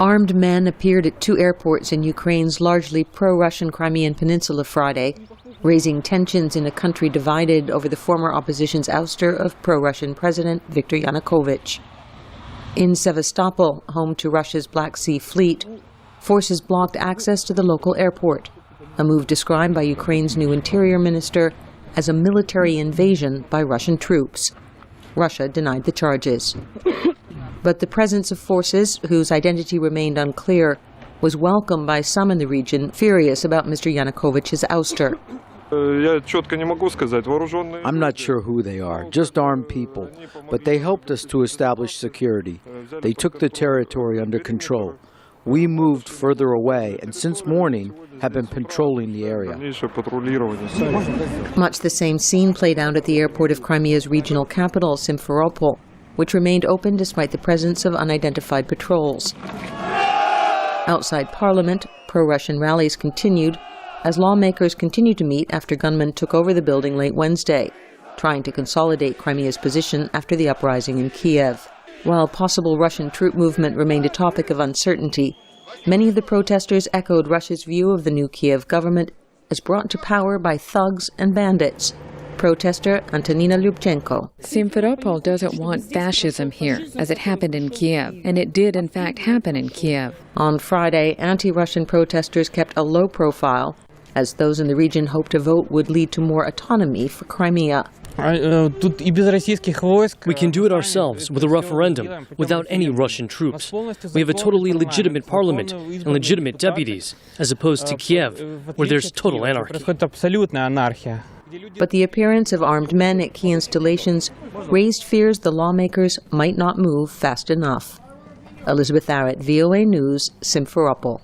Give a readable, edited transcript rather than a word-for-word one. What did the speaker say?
Armed men appeared at two airports in Ukraine's largely pro-Russian Crimean Peninsula Friday, raising tensions in a country divided over the former opposition's ouster of pro-Russian President Viktor Yanukovych. In Simferopol, home to Russia's Black Sea Fleet, forces blocked access to the local airport, a move described by Ukraine's new interior minister as a military invasion by Russian troops. Russia denied the charges. But the presence of forces, whose identity remained unclear, was welcomed by some in the region, furious about Mr. Yanukovych's ouster. I'm not sure who they are, just armed people, but they helped us to establish security. They took the territory under control. We moved further away and since morning have been patrolling the area. Much the same scene played out at the airport of Crimea's regional capital, Simferopol, which remained open despite the presence of unidentified patrols. Outside Parliament, pro-Russian rallies continued as lawmakers continued to meet after gunmen took over the building late Wednesday, trying to consolidate Crimea's position after the uprising in Kiev. While possible Russian troop movement remained a topic of uncertainty, many of the protesters echoed Russia's view of the new Kiev government as brought to power by thugs and bandits. Protester Antonina Lyubchenko. Simferopol doesn't want fascism here, as it happened in Kiev, and it did in fact happen in Kiev. On Friday, anti-Russian protesters kept a low profile, as those in the region hoped a vote would lead to more autonomy for Crimea. We can do it ourselves, with a referendum, without any Russian troops. We have a totally legitimate parliament and legitimate deputies, as opposed to Kiev, where there's total anarchy. But the appearance of armed men at key installations raised fears the lawmakers might not move fast enough. Elizabeth Arrott, VOA News, Simferopol.